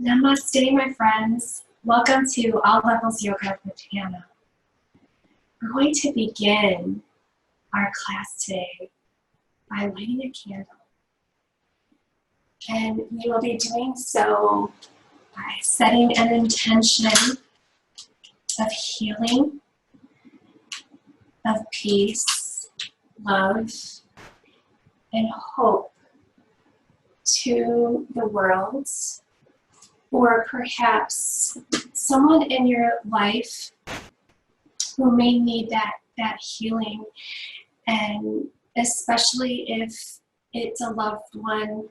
Namaste, my friends. Welcome to All Levels Yoga with Hannah. We're going to begin our class today by lighting a candle. And we will be doing so by setting an intention of healing, of peace, love, and hope to the world, or perhaps someone in your life who may need that healing, and especially if it's a loved one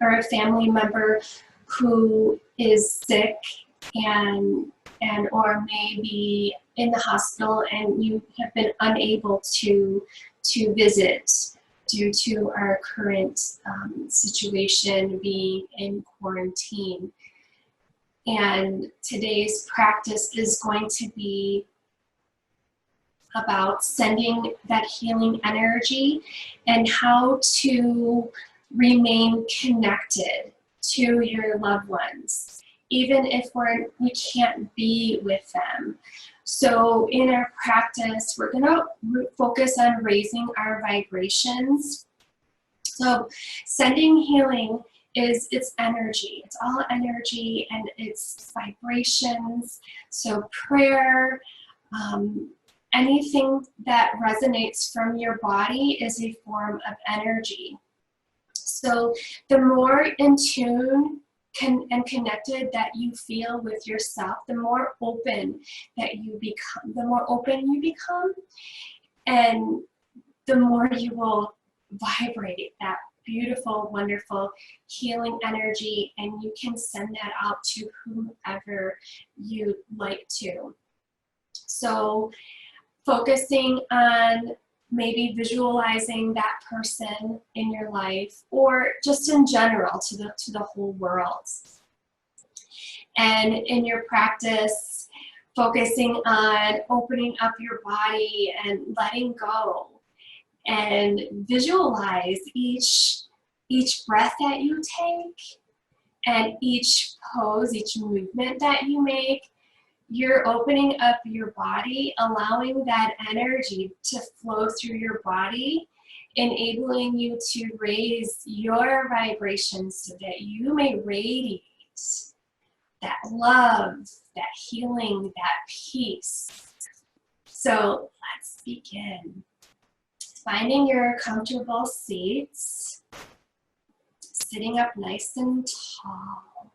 or a family member who is sick and or may be in the hospital and you have been unable to visit due to our current situation, being in quarantine. And today's practice is going to be about sending that healing energy and how to remain connected to your loved ones, even if we can't be with them. So in our practice, we're going to focus on raising our vibrations. So sending healing it's energy. It's all energy and it's vibrations. So prayer, anything that resonates from your body is a form of energy. So the more in tune and connected that you feel with yourself, the more open that you become, and the more you will vibrate that beautiful, wonderful healing energy, and you can send that out to whomever you'd like to. So focusing on maybe visualizing that person in your life, or just in general to the whole world. And in your practice, focusing on opening up your body and letting go, and visualize each breath that you take and each pose, each movement that you make. You're opening up your body, allowing that energy to flow through your body, enabling you to raise your vibrations so that you may radiate that love, that healing, that peace. So let's begin. Finding your comfortable seats, sitting up nice and tall.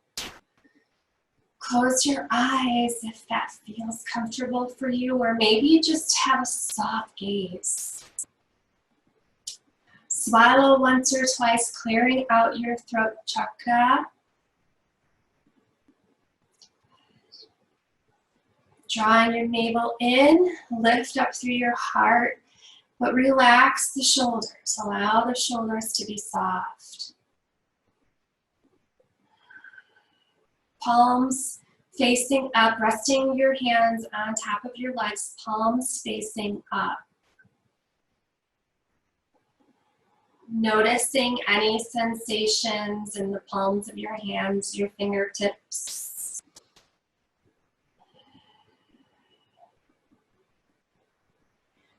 Close your eyes if that feels comfortable for you, or maybe just have a soft gaze. Swallow once or twice, clearing out your throat chakra. Drawing your navel in, lift up through your heart, but relax the shoulders. Allow the shoulders to be soft. Palms facing up, resting your hands on top of your legs, palms facing up. Noticing any sensations in the palms of your hands, your fingertips.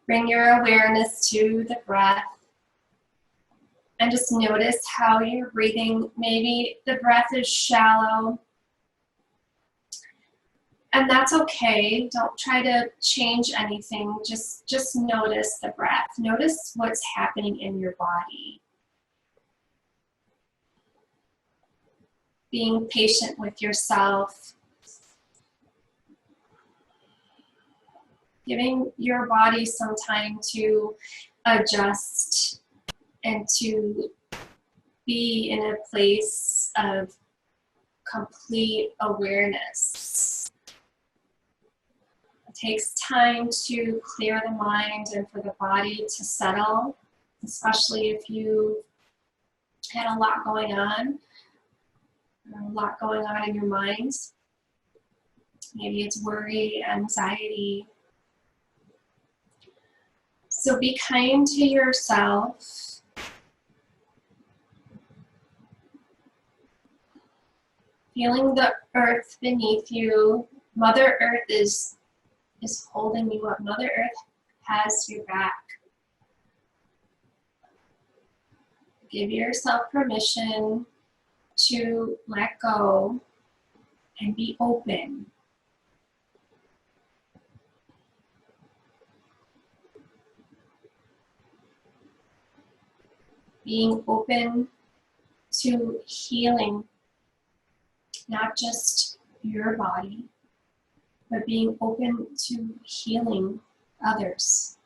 Bring your awareness to the breath. And just notice how you're breathing. Maybe the breath is shallow. And that's okay. Don't try to change anything. Just notice the breath. Notice what's happening in your body. Being patient with yourself. Giving your body some time to adjust and to be in a place of complete awareness. It takes time to clear the mind and for the body to settle, especially if you had a lot going on in your mind. Maybe it's worry, anxiety. So be kind to yourself. Feeling the earth beneath you. Mother Earth is holding you up. Mother Earth has your back. Give yourself permission to let go and be open. Being open to healing, not just your body, but being open to healing others.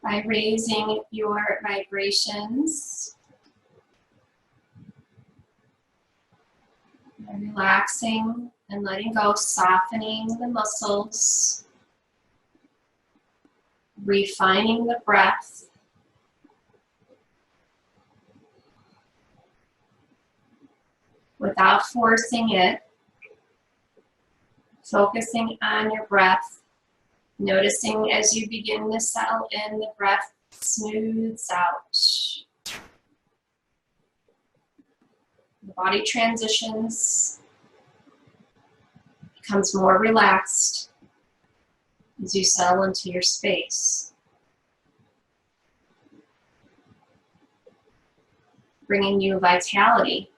By raising your vibrations, by relaxing and letting go, softening the muscles, refining the breath, without forcing it, focusing on your breath, noticing as you begin to settle in, the breath smooths out. The body transitions, becomes more relaxed as you settle into your space. Bringing you vitality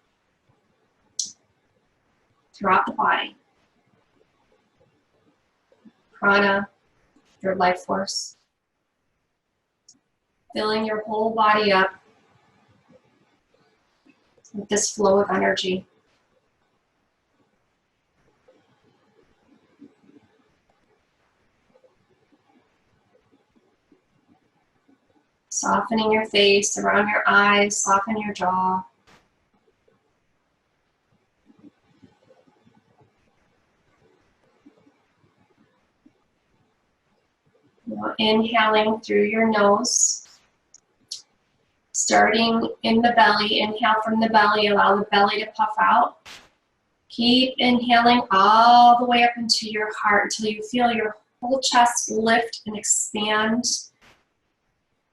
throughout the body. Prana, your life force. Filling your whole body up with this flow of energy. Softening your face, around your eyes, soften your jaw. Now inhaling through your nose, starting in the belly. Inhale from the belly, allow the belly to puff out. Keep inhaling all the way up into your heart until you feel your whole chest lift and expand.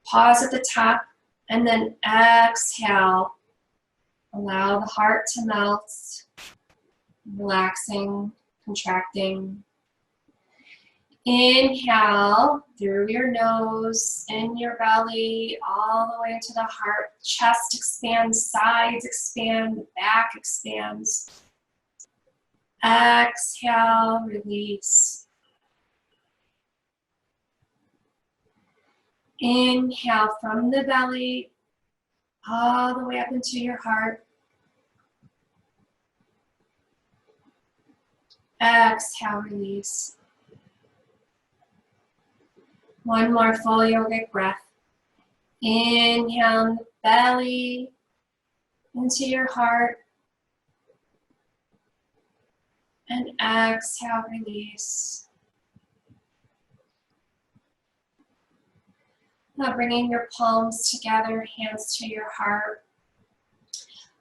Pause at the top, and then exhale. Allow the heart to melt, relaxing, contracting. Inhale through your nose, in your belly, all the way into the heart. Chest expands, sides expand, back expands. Exhale, release. Inhale from the belly, all the way up into your heart. Exhale, release. One more full yogic breath. Inhale in the belly, into your heart. And exhale, release. Now bringing your palms together, hands to your heart.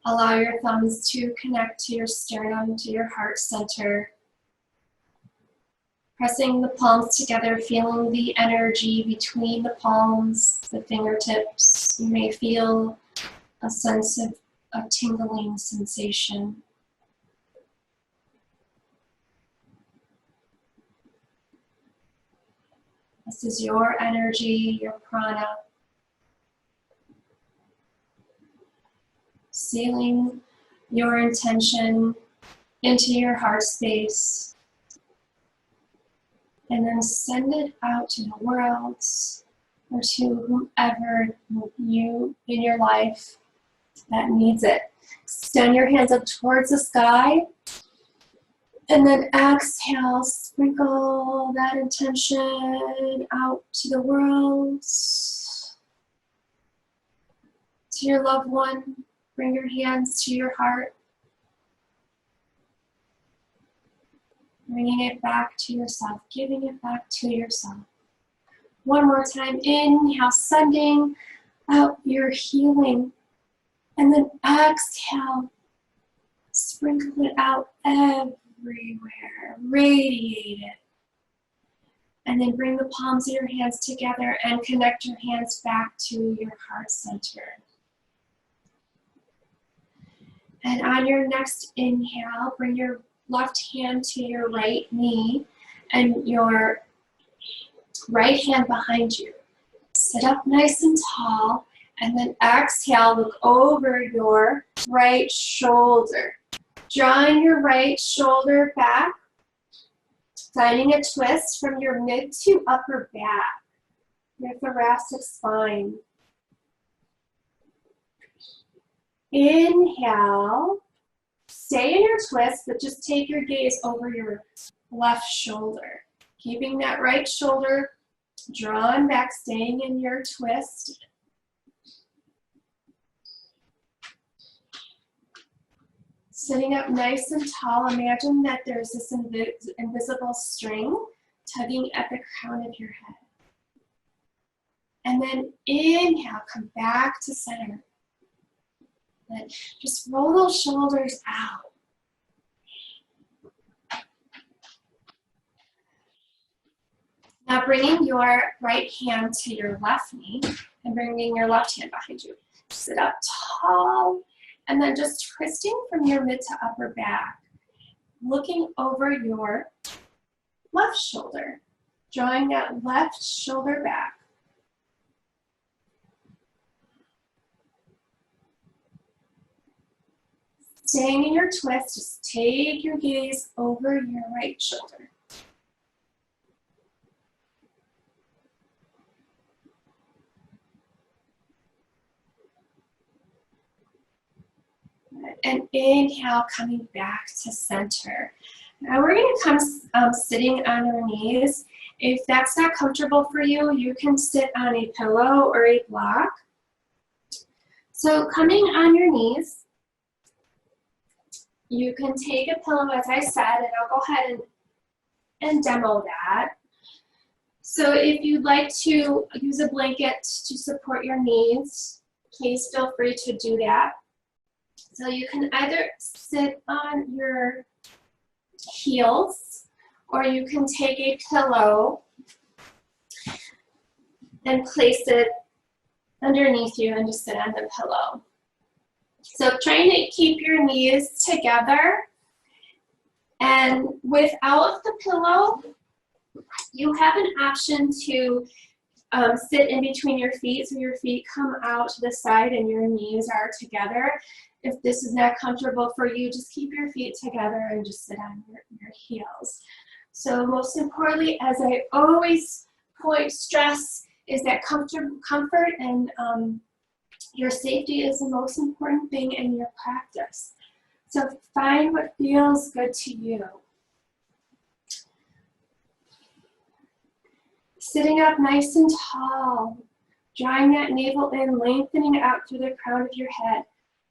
Allow your thumbs to connect to your sternum, to your heart center. Pressing the palms together, feeling the energy between the palms, the fingertips. You may feel a sense of a tingling sensation. This is your energy, your prana. Sealing your intention into your heart space. And then send it out to the world or to whomever you in your life that needs it. Extend your hands up towards the sky. And then exhale, sprinkle that intention out to the world, to your loved one. Bring your hands to your heart, bringing it back to yourself, giving it back to yourself. One more time, inhale, sending out your healing, and then exhale, sprinkle it out everywhere, radiate it. And then bring the palms of your hands together and connect your hands back to your heart center. And on your next inhale, bring your left hand to your right knee and your right hand behind you. Sit up nice and tall, and then exhale, look over your right shoulder. Drawing your right shoulder back, finding a twist from your mid to upper back, your thoracic spine. Inhale, stay in your twist, but just take your gaze over your left shoulder. Keeping that right shoulder drawn back, staying in your twist. Sitting up nice and tall, imagine that there's this invisible string tugging at the crown of your head. And then inhale, come back to center. Then just roll those shoulders out. Now bringing your right hand to your left knee and bringing your left hand behind you. Sit up tall and then just twisting from your mid to upper back. Looking over your left shoulder. Drawing that left shoulder back. Staying in your twist, just take your gaze over your right shoulder. And inhale, coming back to center. Now we're going to come sitting on our knees. If that's not comfortable for you, you can sit on a pillow or a block. So coming on your knees, you can take a pillow, as I said, and I'll go ahead and demo that. So if you'd like to use a blanket to support your knees, please feel free to do that. So you can either sit on your heels, or you can take a pillow and place it underneath you and just sit on the pillow. So trying to keep your knees together, and without the pillow, you have an option to sit in between your feet, so your feet come out to the side and your knees are together. If this is not comfortable for you, just keep your feet together and just sit on your heels. So most importantly, as I always stress, is that comfort and your safety is the most important thing in your practice. So find what feels good to you. Sitting up nice and tall, drawing that navel in, lengthening out through the crown of your head,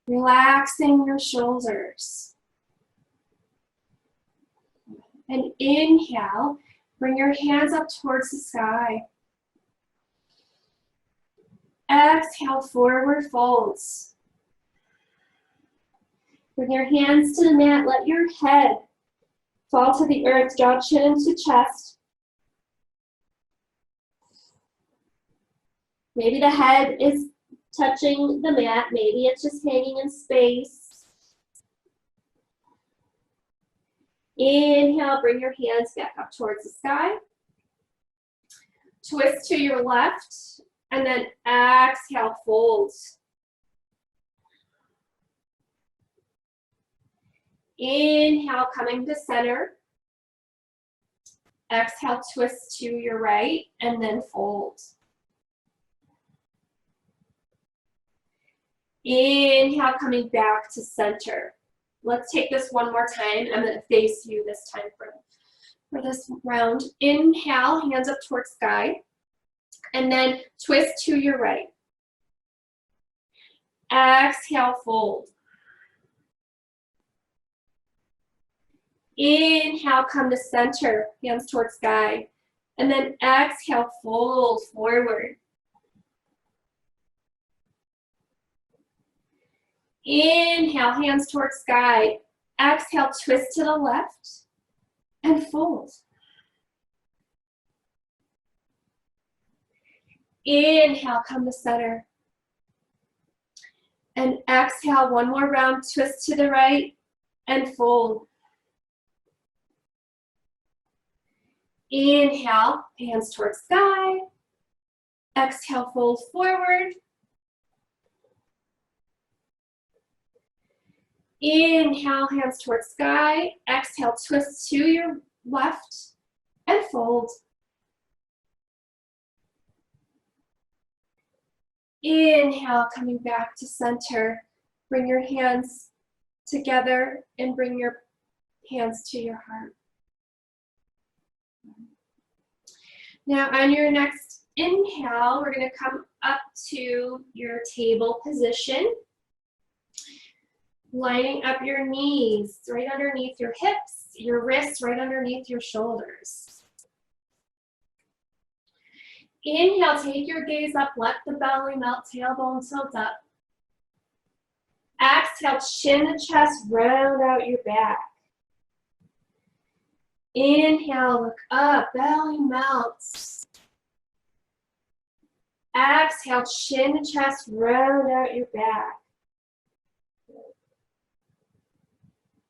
relaxing your shoulders. And inhale, bring your hands up towards the sky. Exhale, forward folds. Bring your hands to the mat, let your head fall to the earth, draw chin into chest. Maybe the head is touching the mat, maybe it's just hanging in space. Inhale, bring your hands back up towards the sky. Twist to your left, and then exhale, fold. Inhale, coming to center. Exhale, twist to your right, and then fold. Inhale, coming back to center. Let's take this one more time. I'm going to face you this time for this round. Inhale, hands up towards sky. And then twist to your right. Exhale, fold. Inhale, come to center, hands towards sky. And then exhale, fold forward. Inhale, hands towards sky. Exhale, twist to the left and fold. Inhale, come to center. And exhale, one more round, twist to the right and fold. Inhale, hands towards sky. Exhale, fold forward. Inhale, hands towards sky. Exhale, twist to your left and fold. Inhale, coming back to center. Bring your hands together and bring your hands to your heart. Now on your next inhale, we're going to come up to your table position. Lining up your knees right underneath your hips, your wrists right underneath your shoulders. Inhale, take your gaze up, let the belly melt, tailbone tilt up. Exhale, chin to chest, round out your back. Inhale, look up, belly melts. Exhale, chin to chest, round out your back.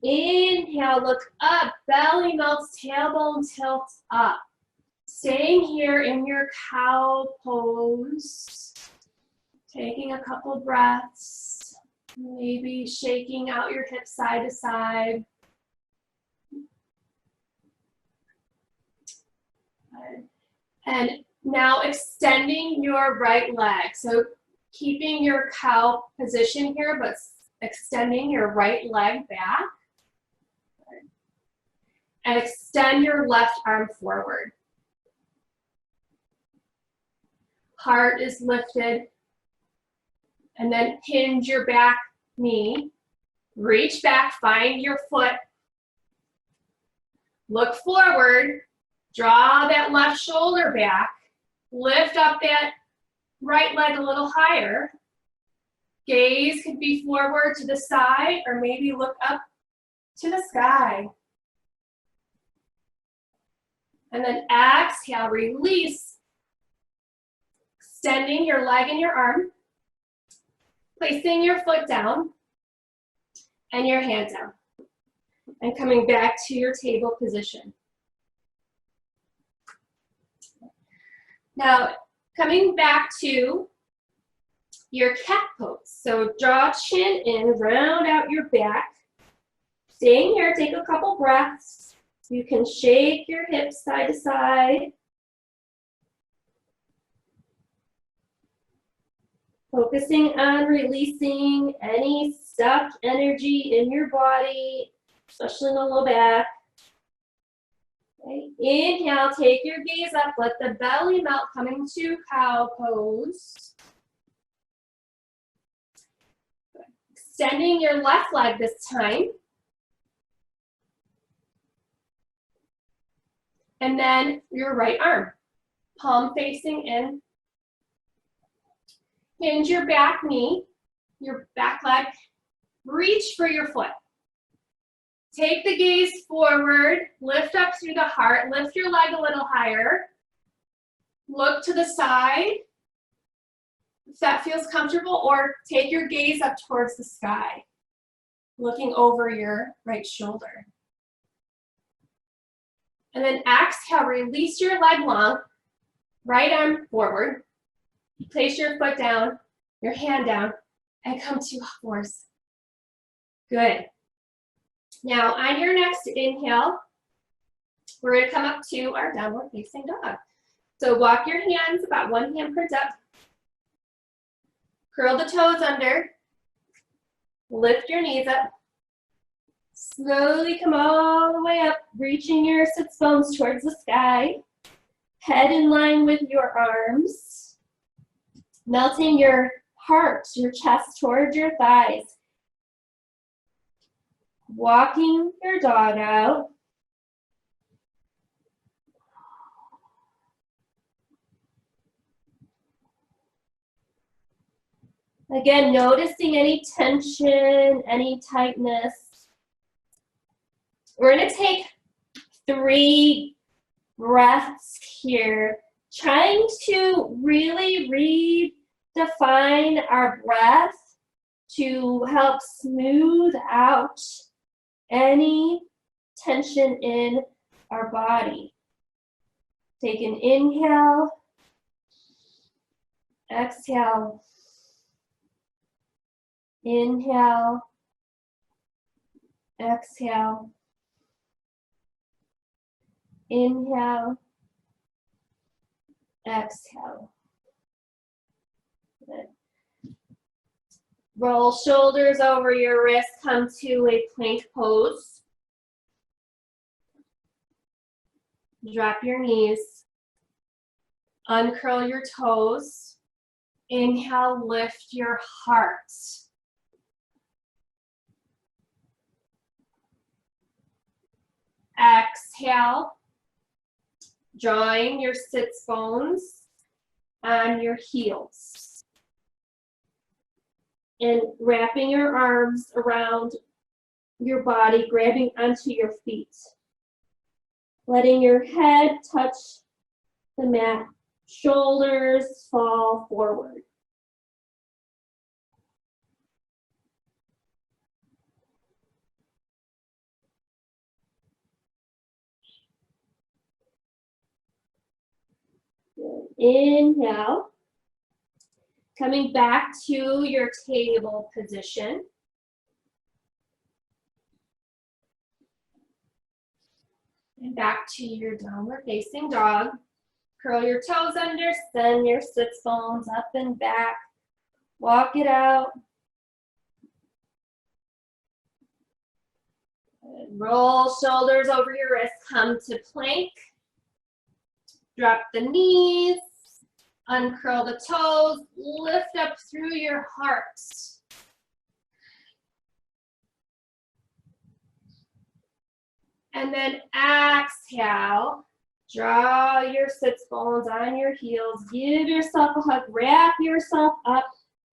Inhale, look up, belly melts, tailbone tilts up. Staying here in your cow pose. Taking a couple breaths. Maybe shaking out your hips side to side. And now extending your right leg. So keeping your cow position here, but extending your right leg back. And extend your left arm forward. Heart is lifted. And then hinge your back knee. Reach back, find your foot. Look forward. Draw that left shoulder back. Lift up that right leg a little higher. Gaze could be forward to the side or maybe look up to the sky. And then exhale, release. Extending your leg and your arm. Placing your foot down and your hand down. And coming back to your table position. Now, coming back to your cat pose. So draw chin in, round out your back. Staying here, take a couple breaths. You can shake your hips side to side. Focusing on releasing any stuck energy in your body, especially in the low back. Okay. Inhale, take your gaze up, let the belly melt, coming to cow pose. Extending your left leg this time. And then your right arm, palm facing in. Hinge your back knee, your back leg. Reach for your foot. Take the gaze forward, lift up through the heart, lift your leg a little higher. Look to the side, if that feels comfortable, or take your gaze up towards the sky, looking over your right shoulder. And then exhale, release your leg long, right arm forward. Place your foot down, your hand down, and come to horse. Good. Now, on your next inhale, we're going to come up to our downward facing dog. So walk your hands about one hand per depth. Curl the toes under. Lift your knees up. Slowly come all the way up, reaching your sits bones towards the sky. Head in line with your arms. Melting your heart, your chest towards your thighs. Walking your dog out. Again, noticing any tension, any tightness. We're going to take 3 breaths here, trying to really redefine our breath to help smooth out any tension in our body. Take an inhale, exhale, inhale, exhale, inhale, exhale. Good. Roll shoulders over your wrists, come to a plank pose. Drop your knees, uncurl your toes. Inhale, lift your heart. Exhale, drawing your sits bones on your heels. And wrapping your arms around your body, grabbing onto your feet. Letting your head touch the mat, shoulders fall forward. Good. Inhale. Coming back to your table position. And back to your downward facing dog. Curl your toes under, send your sits bones up and back. Walk it out. And roll shoulders over your wrists, come to plank. Drop the knees, uncurl the toes, lift up through your heart. And then exhale, draw your sits bones on your heels, give yourself a hug, wrap yourself up,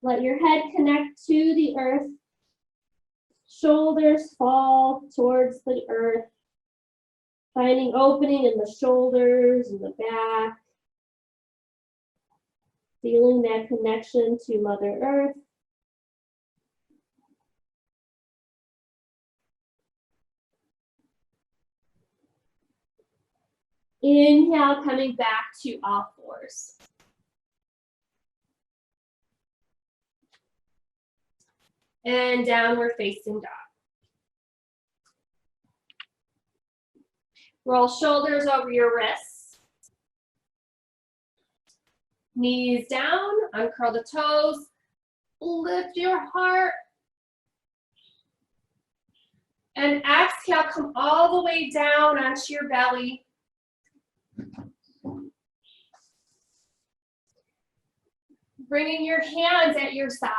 let your head connect to the earth, shoulders fall towards the earth, finding opening in the shoulders and the back, feeling that connection to Mother Earth. Inhale, coming back to all fours. And downward facing dog. Roll shoulders over your wrists. Knees down, uncurl the toes, lift your heart. And exhale, come all the way down onto your belly. Bringing your hands at your sides.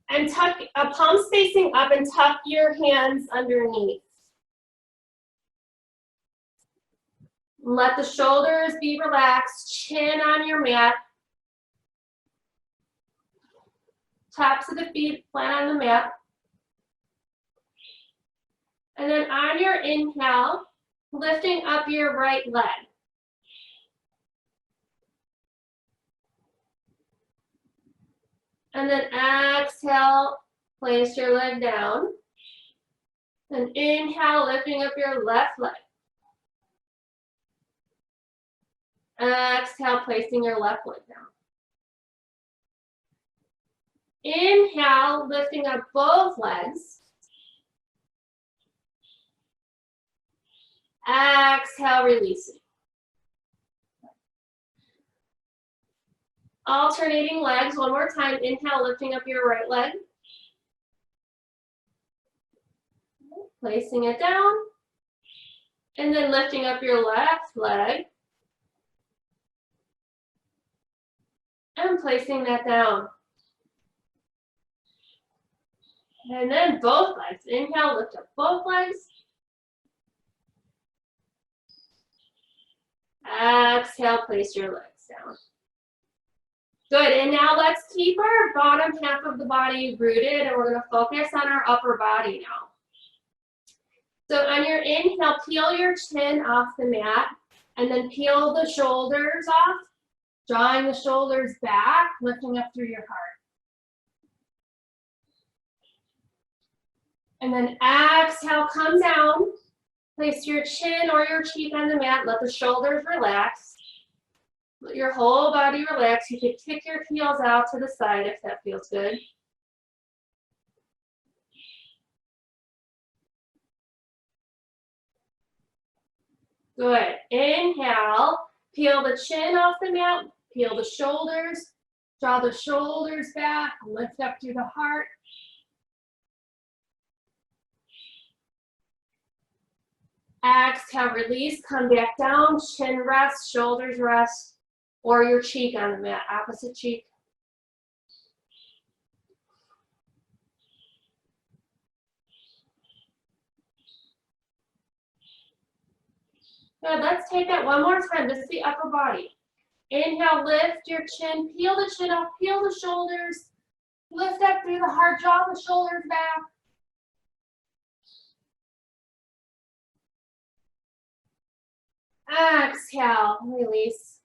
And tuck, palms facing up and tuck your hands underneath. Let the shoulders be relaxed, chin on your mat. Tops of the feet flat on the mat. And then on your inhale, lifting up your right leg. And then exhale, place your leg down. And inhale, lifting up your left leg. Exhale, placing your left leg down. Inhale, lifting up both legs. Exhale, releasing. Alternating legs, one more time. Inhale, lifting up your right leg. Placing it down. And then lifting up your left leg. And placing that down. And then both legs. Inhale, lift up both legs. Exhale, place your legs down. Good, and now let's keep our bottom half of the body rooted, and we're gonna focus on our upper body now. So on your inhale, peel your chin off the mat. And then peel the shoulders off, drawing the shoulders back, lifting up through your heart. And then exhale, come down. Place your chin or your cheek on the mat. Let the shoulders relax. Let your whole body relax. You can kick your heels out to the side if that feels good. Good. Inhale. Peel the chin off the mat. Peel the shoulders. Draw the shoulders back. Lift up through the heart. Exhale, release, come back down, chin rest, shoulders rest, or your cheek on the mat, opposite cheek. Good, let's take that one more time. This is the upper body. Inhale, lift your chin, peel the chin up, peel the shoulders, lift up through the heart, draw the shoulders back. Exhale, release.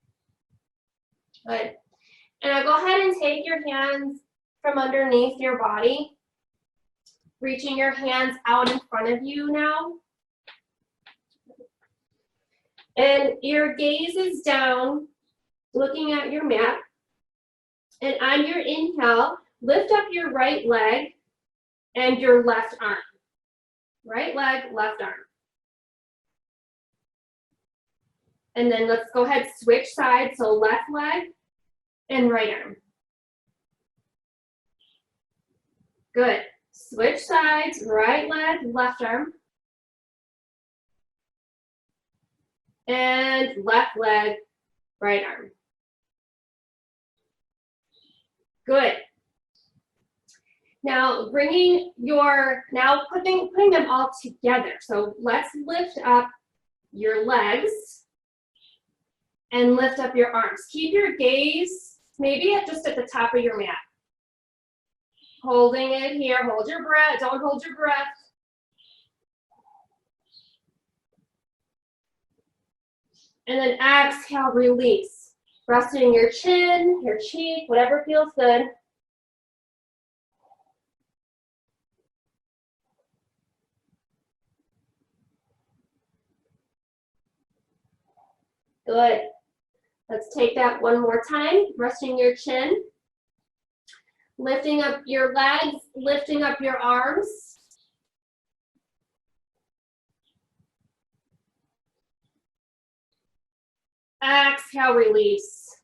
Good. And now go ahead and take your hands from underneath your body, reaching your hands out in front of you now. And your gaze is down, looking at your mat. And on your inhale, lift up your right leg and your left arm. Right leg, left arm. And then let's go ahead, switch sides. So left leg and right arm. Good. Switch sides, right leg, left arm. And left leg, right arm. Good. Now putting them all together. So let's lift up your legs and lift up your arms. Keep your gaze maybe just at the top of your mat. Holding it here, hold your breath, don't hold your breath. And then exhale, release. Resting your chin, your cheek, whatever feels good. Good. Let's take that one more time. Resting your chin. Lifting up your legs, lifting up your arms. Exhale, release.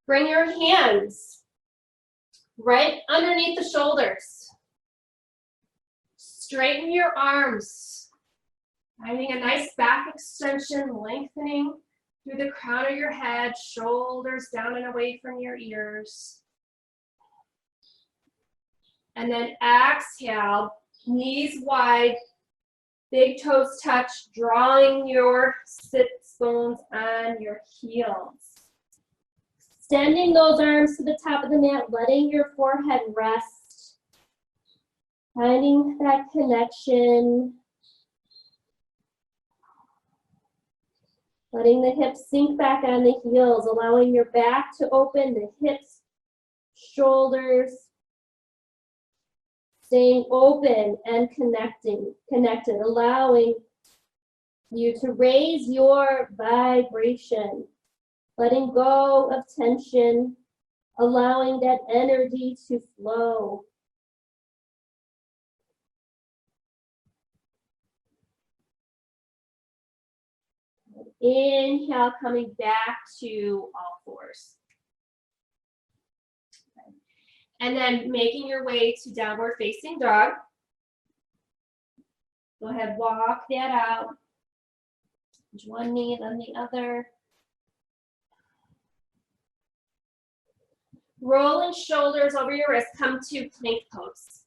Bring your hands right underneath the shoulders. Straighten your arms. Finding a nice back extension, lengthening through the crown of your head, shoulders down and away from your ears. And then exhale, knees wide, big toes touch, drawing your sits bones on your heels. Extending those arms to the top of the mat, letting your forehead rest. Finding that connection. Letting the hips sink back on the heels, allowing your back to open, the hips, shoulders, staying open and connected, allowing you to raise your vibration, letting go of tension, allowing that energy to flow. Inhale, coming back to all fours. Okay. And then making your way to downward facing dog. Go ahead, walk that out. One knee, then the other. Rolling shoulders over your wrist, come to plank pose.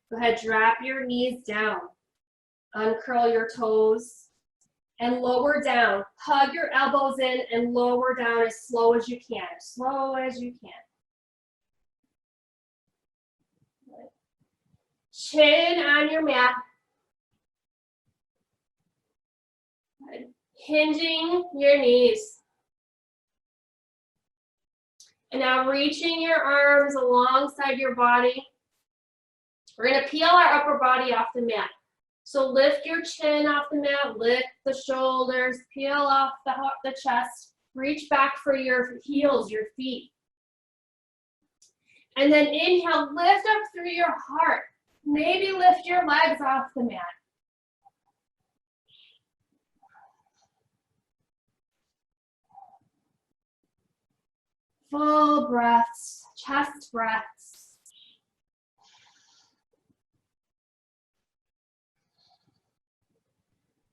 Go ahead, drop your knees down. Uncurl your toes and lower down. Hug your elbows in and lower down as slow as you can. As slow as you can. Chin on your mat. Hinging your knees. And now reaching your arms alongside your body. We're going to peel our upper body off the mat. So lift your chin off the mat, lift the shoulders, peel off the chest, reach back for your heels, your feet. And then inhale, lift up through your heart. Maybe lift your legs off the mat. Full breaths, chest breaths.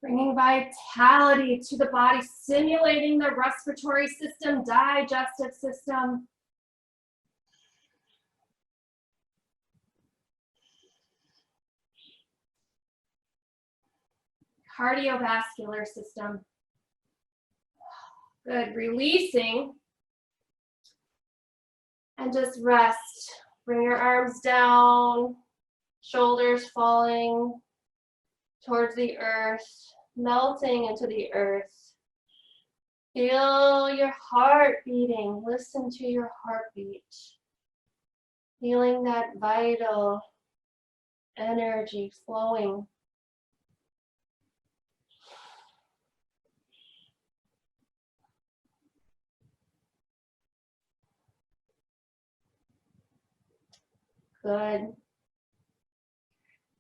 Bringing vitality to the body, stimulating the respiratory system, digestive system. Cardiovascular system. Good, releasing. And just rest. Bring your arms down, shoulders falling towards the earth, melting into the earth. Feel your heart beating. Listen to your heartbeat. Feeling that vital energy flowing. Good.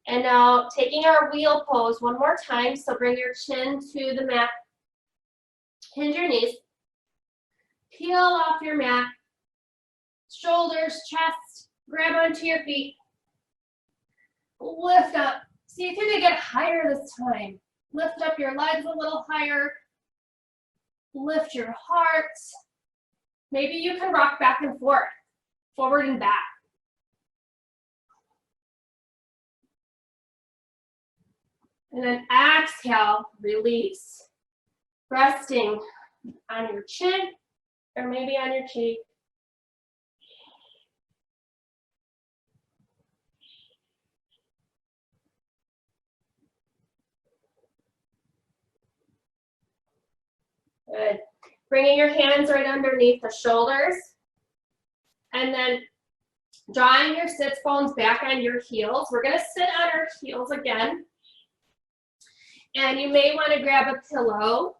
And now taking our wheel pose one more time. So bring your chin to the mat. Hinge your knees. Peel off your mat. Shoulders, chest, grab onto your feet. Lift up. See if you can get higher this time. Lift up your legs a little higher. Lift your heart. Maybe you can rock back and forth, forward and back. And then exhale, release. Resting on your chin or maybe on your cheek. Good. Bringing your hands right underneath the shoulders. And then drawing your sits bones back on your heels. We're going to sit on our heels again. And you may want to grab a pillow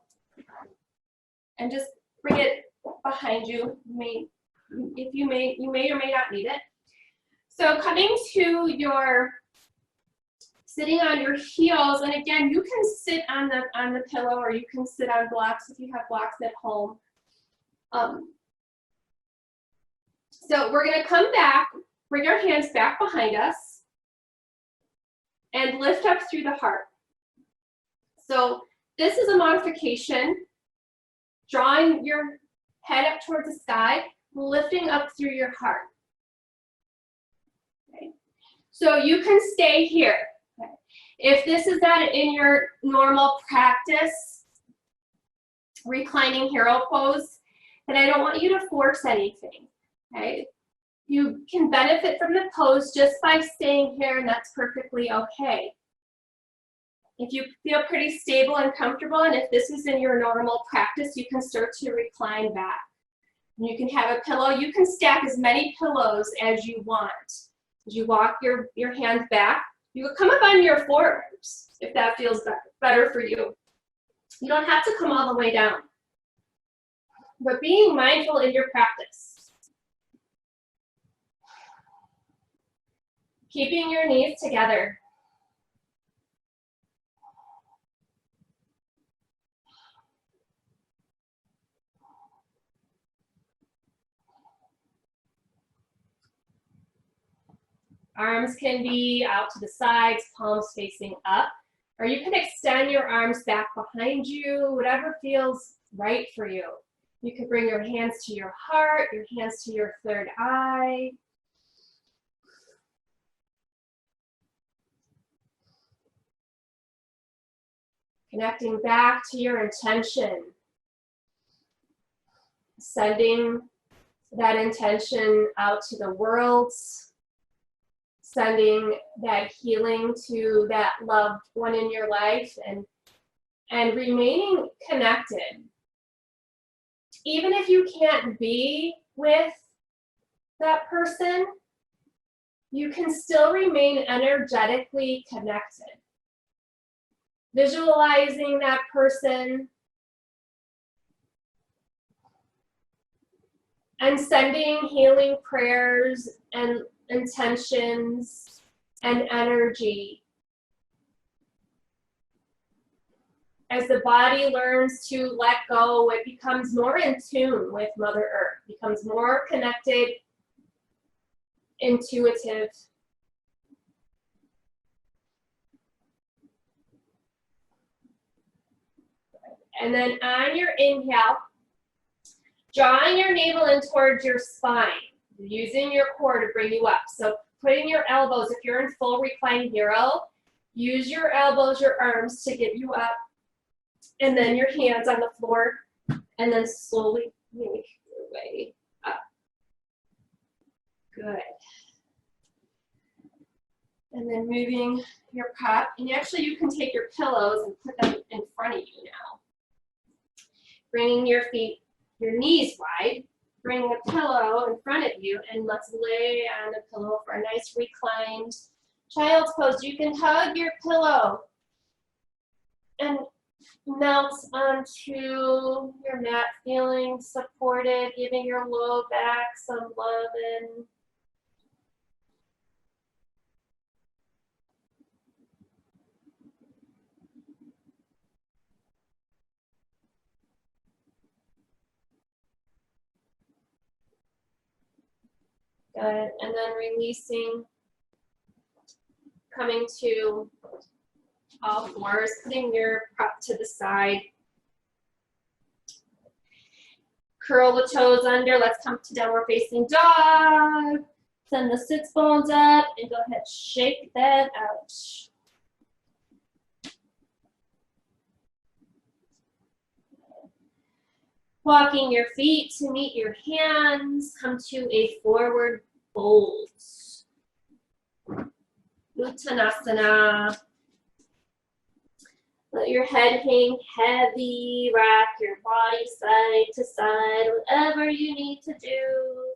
and just bring it behind you. You may or may not need it. So coming to your sitting on your heels, and again, you can sit on the pillow or you can sit on blocks if you have blocks at home. So we're going to come back, bring our hands back behind us, and lift up through the heart. So this is a modification, drawing your head up towards the sky, lifting up through your heart. Okay. So you can stay here. Okay. If this is not in your normal practice, reclining hero pose, then I don't want you to force anything. Okay. You can benefit from the pose just by staying here, and that's perfectly okay. If you feel pretty stable and comfortable, and if this is in your normal practice, you can start to recline back. And you can have a pillow. You can stack as many pillows as you want. As you walk your hands back, you will come up on your forearms if that feels better for you. You don't have to come all the way down. But being mindful in your practice. Keeping your knees together. Arms can be out to the sides, palms facing up, or you can extend your arms back behind you, whatever feels right for you. You can bring your hands to your heart, your hands to your third eye. Connecting back to your intention. Sending that intention out to the world. Sending that healing to that loved one in your life, and and remaining connected. Even if you can't be with that person, you can still remain energetically connected. Visualizing that person and sending healing prayers and intentions and energy. As the body learns to let go, it becomes more in tune with Mother Earth, becomes more connected, intuitive. And then on your inhale, drawing your navel in towards your spine, using your core to bring you up. So putting your elbows, if you're in full reclined hero, use your elbows, your arms to get you up. And then your hands on the floor, and then slowly make your way up. Good. And then moving your cup, and actually you can take your pillows and put them in front of you now. Bringing your feet, your knees wide, bring a pillow in front of you, and let's lay on the pillow for a nice reclined child's pose. You can hug your pillow and melt onto your mat, feeling supported, giving your low back some love and good. And then releasing, coming to all fours, putting your prop to the side. Curl the toes under. Let's come to downward facing dog. Send the sits bones up and go ahead, shake that out. Walking your feet to meet your hands, come to a forward fold. Uttanasana. Let your head hang heavy, rock your body side to side, whatever you need to do.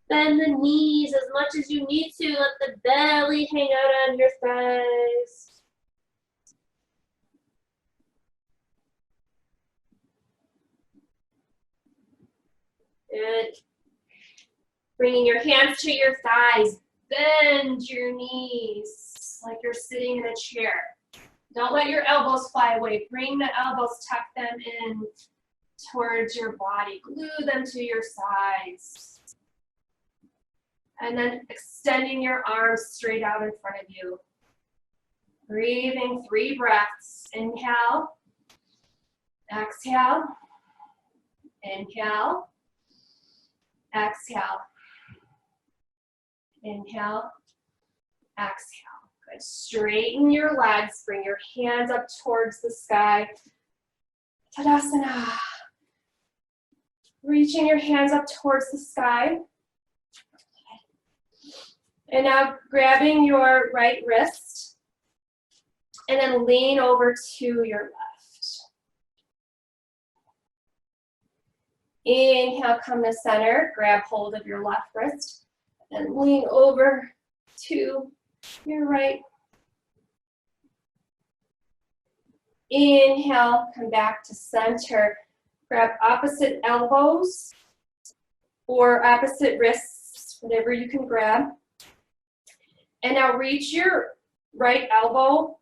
Bend the knees as much as you need to, let the belly hang out on your thighs. Good. Bringing your hands to your thighs, bend your knees like you're sitting in a chair. Don't let your elbows fly away. Bring the elbows, tuck them in towards your body. Glue them to your sides. And then extending your arms straight out in front of you. Breathing 3 breaths. Inhale. Exhale. Inhale. Exhale. Inhale. Exhale. Good. Straighten your legs. Bring your hands up towards the sky. Tadasana. Reaching your hands up towards the sky. And now grabbing your right wrist. And then lean over to your left. Inhale, come to center. Grab hold of your left wrist. And lean over to your right. Inhale, come back to center. Grab opposite elbows or opposite wrists, whatever you can grab. And now reach your right elbow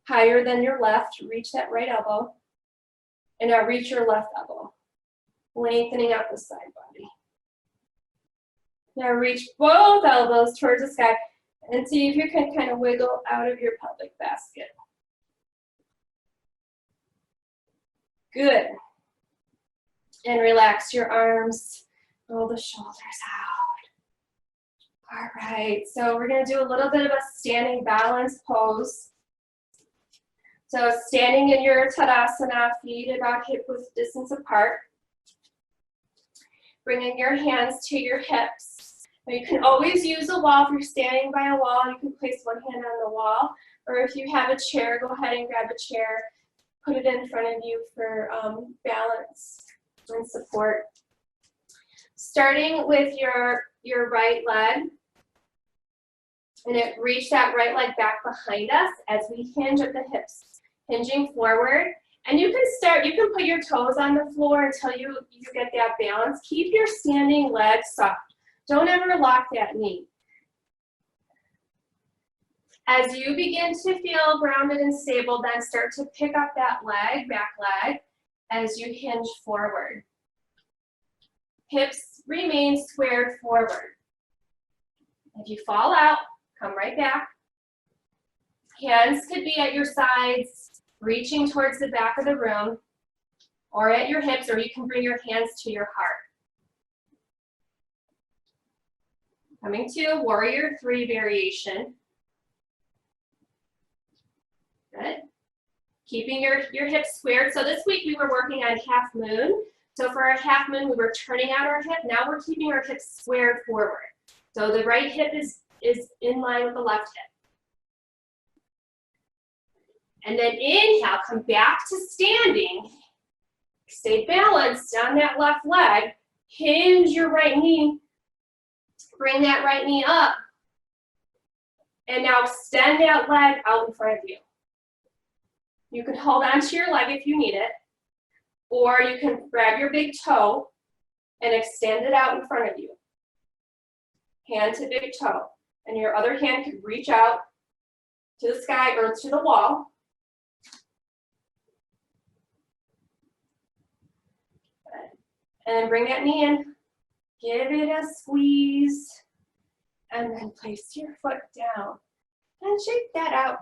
higher than your left. Reach that right elbow. And now reach your left elbow, lengthening out the side body. Now reach both elbows towards the sky and see if you can kind of wiggle out of your pelvic basket. Good. And relax your arms, roll the shoulders out. All right, so we're gonna do a little bit of a standing balance pose. So standing in your Tadasana, feet about hip width distance apart. Bringing your hands to your hips. Now you can always use a wall. If you're standing by a wall, you can place one hand on the wall. or if you have a chair, go ahead and grab a chair, put it in front of you for balance and support. Starting with your right leg, and reach that right leg back behind us as we hinge at the hips, hinging forward. And you can put your toes on the floor until you get that balance. Keep your standing leg soft. Don't ever lock that knee. As you begin to feel grounded and stable, then start to pick up that leg, back leg, as you hinge forward. Hips remain squared forward. If you fall out, come right back. Hands could be at your sides, reaching towards the back of the room, or at your hips, or you can bring your hands to your heart. Coming to Warrior 3 variation. Good. Keeping your hips squared. So this week we were working on half moon. So for our half moon, we were turning out our hip. Now we're keeping our hips squared forward. So the right hip is in line with the left hip. And then inhale, come back to standing. Stay balanced on that left leg. Hinge your right knee. Bring that right knee up. And now extend that leg out in front of you. You can hold onto your leg if you need it, or you can grab your big toe and extend it out in front of you. Hand to big toe. And your other hand could reach out to the sky or to the wall. And then bring that knee in. Give it a squeeze. And then place your foot down. And shake that out.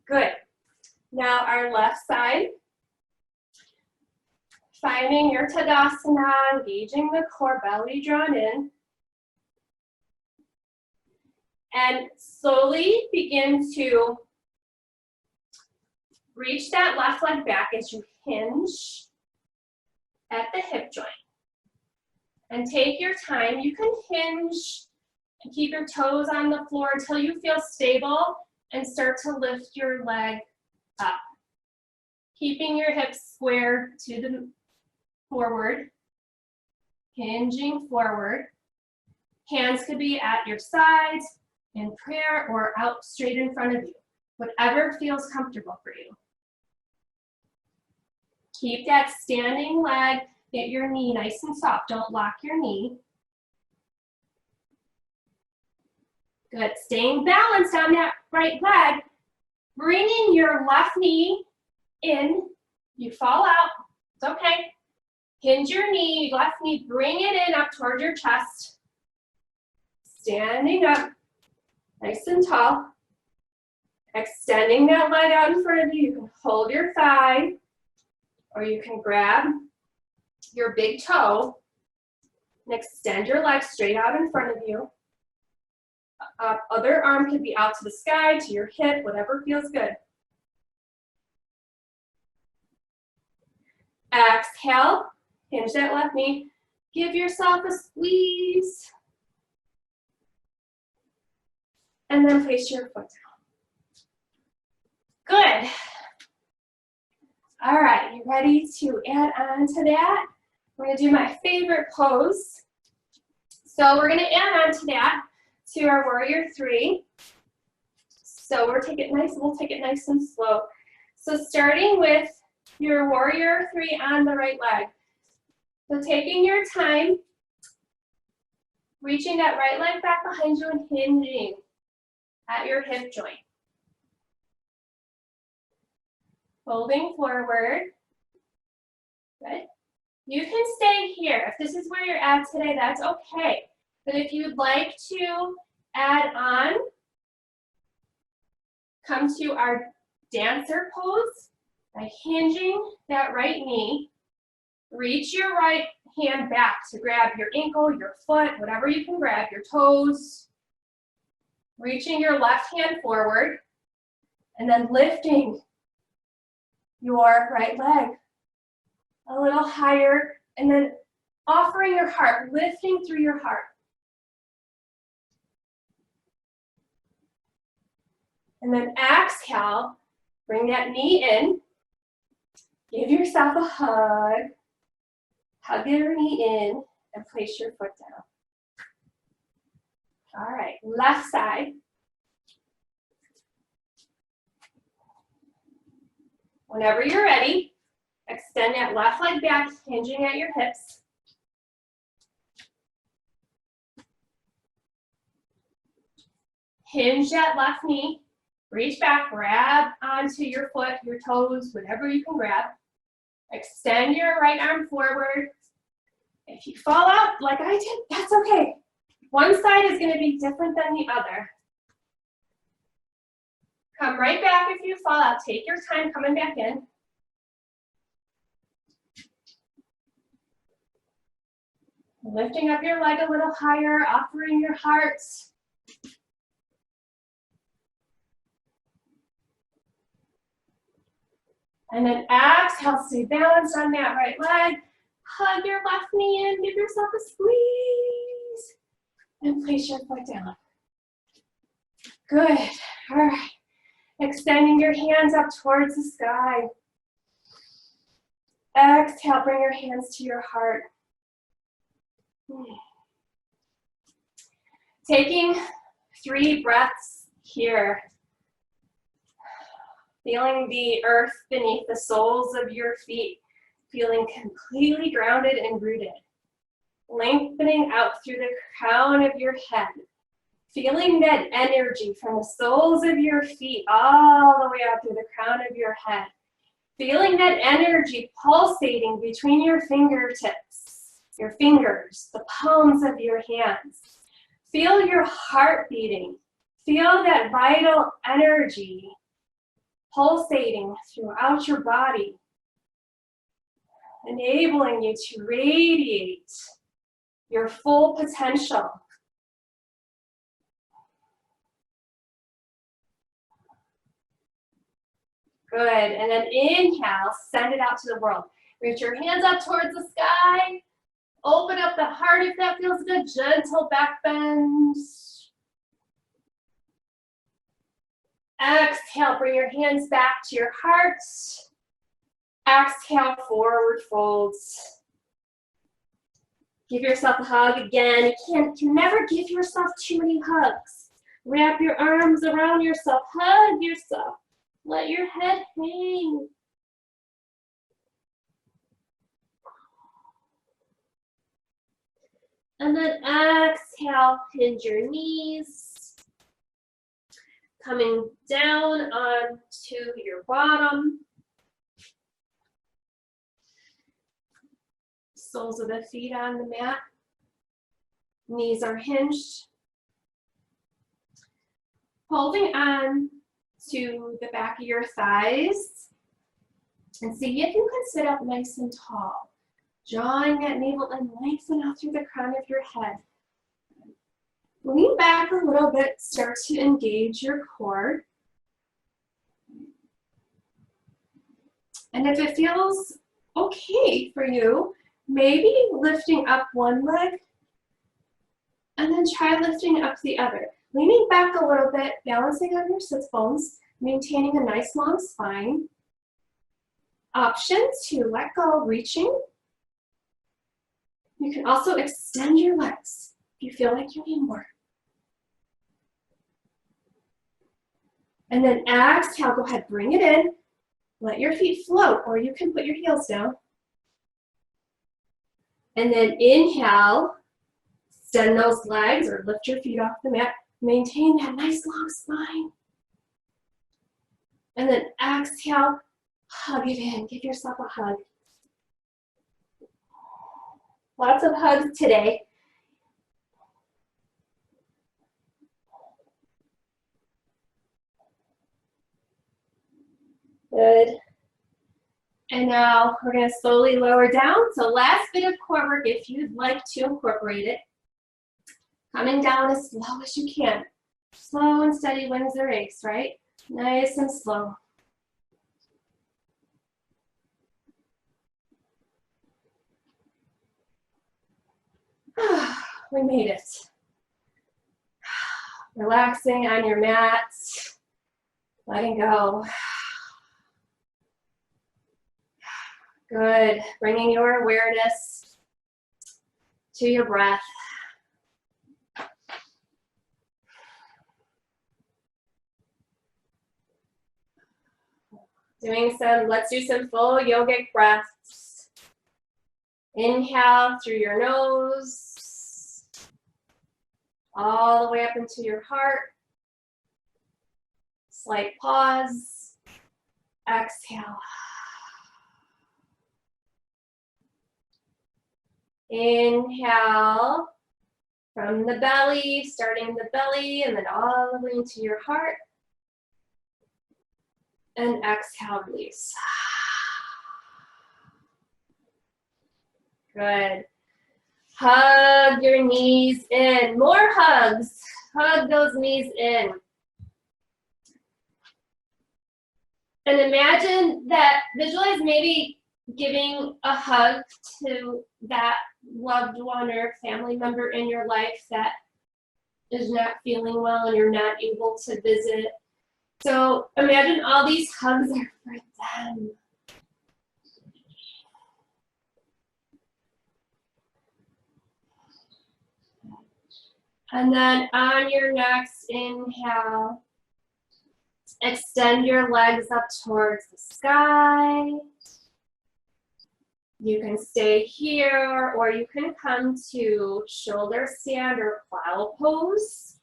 Good. Now our left side. Finding your Tadasana, engaging the core, belly drawn in. And slowly begin to reach that left leg back as you hinge at the hip joint. And take your time. You can hinge and keep your toes on the floor until you feel stable and start to lift your leg up. Keeping your hips square to the forward, hinging forward. Hands could be at your sides in prayer or out straight in front of you, whatever feels comfortable for you. Keep that standing leg, get your knee nice and soft. Don't lock your knee. Good, staying balanced on that right leg. Bringing your left knee in. You fall out, it's okay. Hinge your knee, left knee, bring it in up toward your chest. Standing up, nice and tall. Extending that leg out in front of you. You can hold your thigh, or you can grab your big toe and extend your leg straight out in front of you. Other arm could be out to the sky, to your hip, whatever feels good. Exhale, hinge that left knee. Give yourself a squeeze. And then place your foot down. Good. All right, you ready to add on to that? We're gonna do my favorite pose. So we're gonna add on to that, to our Warrior 3. So we'll take it nice and slow. So starting with your Warrior 3 on the right leg. So taking your time, reaching that right leg back behind you and hinging at your hip joint. Folding forward. Good. You can stay here. If this is where you're at today, that's okay. But if you'd like to add on, come to our dancer pose by hinging that right knee. Reach your right hand back to grab your ankle, your foot, whatever you can grab, your toes. Reaching your left hand forward and then lifting your right leg a little higher and then offering your heart, lifting through your heart. And then exhale, bring that knee in. Give yourself a hug. Hug your knee in and place your foot down. All right, left side. Whenever you're ready, extend that left leg back, hinging at your hips. Hinge that left knee. Reach back, grab onto your foot, your toes, whatever you can grab. Extend your right arm forward. If you fall out like I did, that's okay. One side is going to be different than the other. Come right back if you fall out. Take your time coming back in. Lifting up your leg a little higher, offering your heart. And then exhale, stay balanced on that right leg. Hug your left knee in, give yourself a squeeze. And place your foot down. Good, all right. Extending your hands up towards the sky. Exhale, bring your hands to your heart. Taking 3 breaths here. Feeling the earth beneath the soles of your feet, feeling completely grounded and rooted. Lengthening out through the crown of your head. Feeling that energy from the soles of your feet all the way out through the crown of your head. Feeling that energy pulsating between your fingertips, your fingers, the palms of your hands. Feel your heart beating. Feel that vital energy pulsating throughout your body, enabling you to radiate your full potential. Good, and then inhale, send it out to the world. Reach your hands up towards the sky. Open up the heart if that feels good. Gentle back bend. Exhale, bring your hands back to your heart. Exhale, forward folds. Give yourself a hug again. You can never give yourself too many hugs. Wrap your arms around yourself. Hug yourself. Let your head hang. And then exhale, hinge your knees. Coming down onto your bottom. Soles of the feet on the mat. Knees are hinged. Holding on to the back of your thighs. And see if you can sit up nice and tall. Drawing that navel and lengthen out through the crown of your head. Lean back a little bit, start to engage your core. And if it feels okay for you, maybe lifting up one leg and then try lifting up the other. Leaning back a little bit, balancing on your sits bones, maintaining a nice long spine. Option to let go, reaching. You can also extend your legs if you feel like you need more. And then exhale, go ahead, bring it in. Let your feet float, or you can put your heels down. And then inhale, extend those legs or lift your feet off the mat. Maintain that nice long spine. And then exhale, hug it in, give yourself a hug. Lots of hugs today. Good. And now we're going to slowly lower down. So last bit of core work if you'd like to incorporate it. Coming down as slow as you can. Slow and steady wins the race, right? Nice and slow. We made it. Relaxing on your mat. Letting go. Good. Bringing your awareness to your breath. Let's do some full yogic breaths. Inhale through your nose, all the way up into your heart. Slight pause. Exhale. Inhale from the belly, starting in the belly, and then all the way into your heart. And exhale, release. Good. Hug your knees in. More hugs. Hug those knees in. And imagine that, visualize maybe giving a hug to that loved one or family member in your life that is not feeling well and you're not able to visit. So imagine all these hugs are for them. And then on your next inhale, extend your legs up towards the sky. You can stay here, or you can come to shoulder stand or plow pose.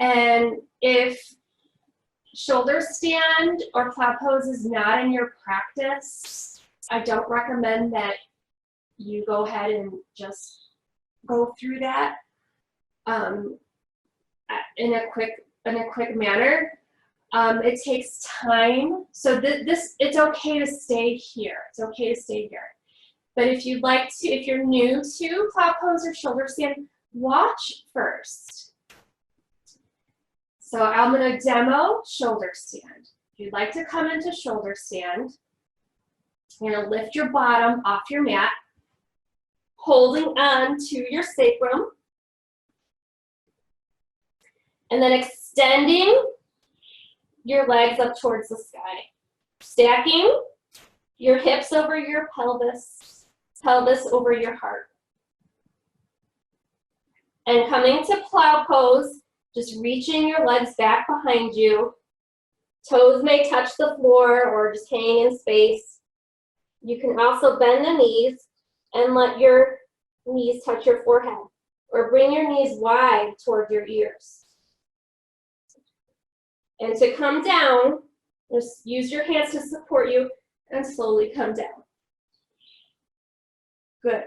And if shoulder stand or plow pose is not in your practice, I don't recommend that you go ahead and just go through that in a quick manner. It takes time. So it's okay to stay here. It's okay to stay here. But if you'd like to, if you're new to plow pose or shoulder stand, watch first. So I'm gonna demo shoulder stand. If you'd like to come into shoulder stand, you're gonna lift your bottom off your mat, holding on to your sacrum, and then extending your legs up towards the sky. Stacking your hips over your pelvis, pelvis over your heart. And coming to plow pose, just reaching your legs back behind you. Toes may touch the floor or just hang in space. You can also bend the knees and let your knees touch your forehead, or bring your knees wide toward your ears. And to come down, just use your hands to support you and slowly come down. Good.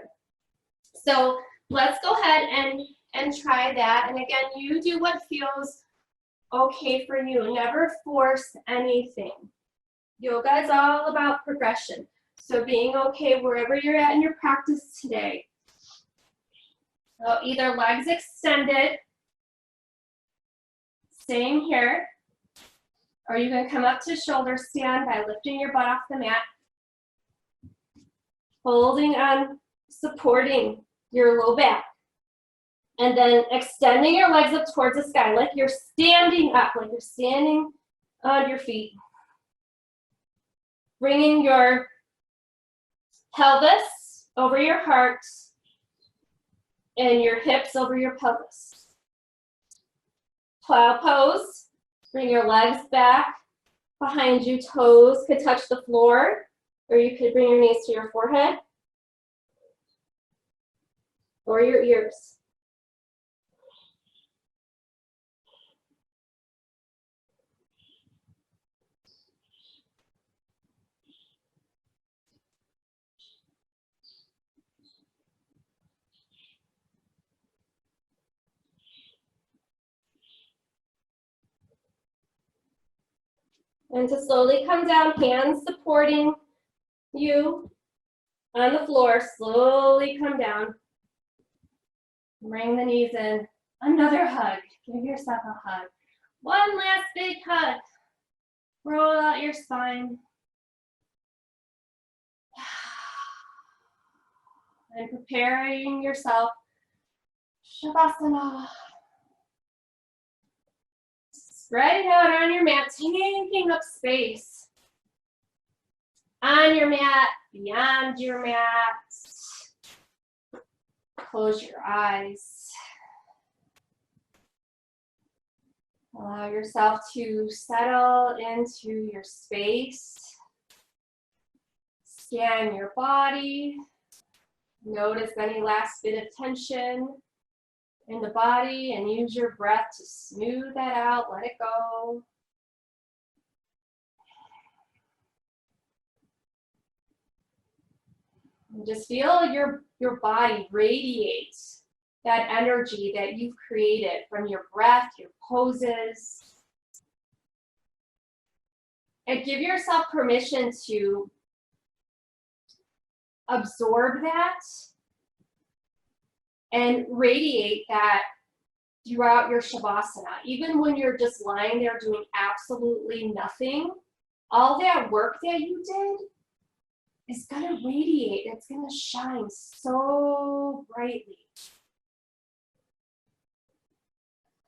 So let's go ahead and try that. And again, you do what feels okay for you. Never force anything. Yoga is all about progression. So being okay wherever you're at in your practice today. So either legs extended, staying here, or you can come up to shoulder stand by lifting your butt off the mat, holding on, supporting your low back, and then extending your legs up towards the sky like you're standing up, like you're standing on your feet. Bringing your pelvis over your heart and your hips over your pelvis. Plow pose. Bring your legs back behind you. Toes could touch the floor, or you could bring your knees to your forehead or your ears. And to slowly come down, hands supporting you on the floor. Slowly come down. Bring the knees in. Another hug. Give yourself a hug. One last big hug. Roll out your spine. And preparing yourself. Shavasana. Spread it out on your mat, taking up space. On your mat, beyond your mat. Close your eyes. Allow yourself to settle into your space. Scan your body. Notice any last bit of tension in the body and use your breath to smooth that out. Let it go. And just feel your body radiate that energy that you've created from your breath, your poses. And give yourself permission to absorb that and radiate that throughout your Shavasana. Even when you're just lying there doing absolutely nothing, all that work that you did is gonna radiate, it's gonna shine so brightly.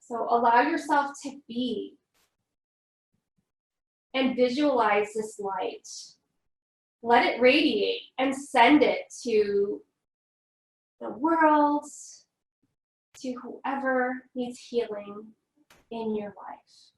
So allow yourself to be and visualize this light. Let it radiate and send it to the world, to whoever needs healing in your life.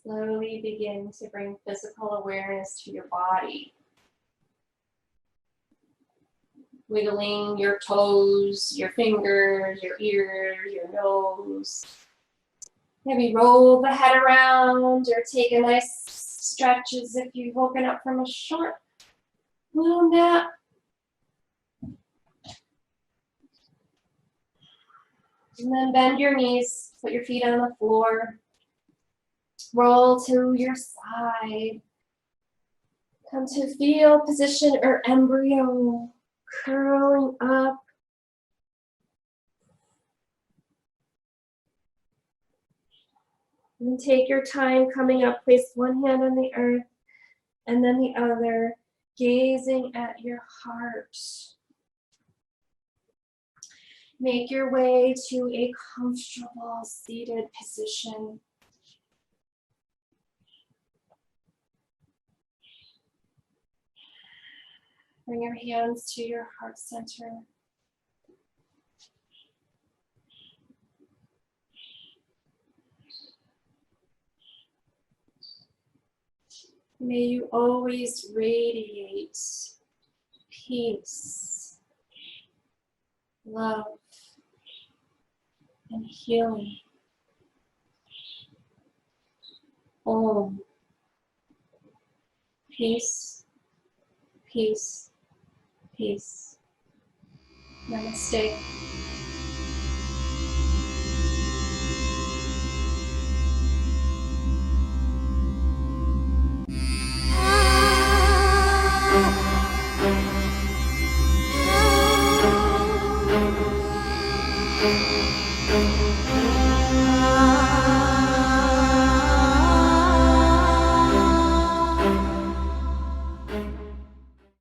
Slowly begin to bring physical awareness to your body. Wiggling your toes, your fingers, your ears, your nose. Maybe roll the head around or take a nice stretch as if you've woken up from a short little nap. And then bend your knees, put your feet on the floor. Roll to your side. Come to fetal position or embryo, curling up And take your time coming up. Place one hand on the earth and then the other, gazing at your heart. Make your way to a comfortable seated position. Bring your hands to your heart center. May you always radiate peace, love, and healing. Om. Peace, peace, peace. Namaste.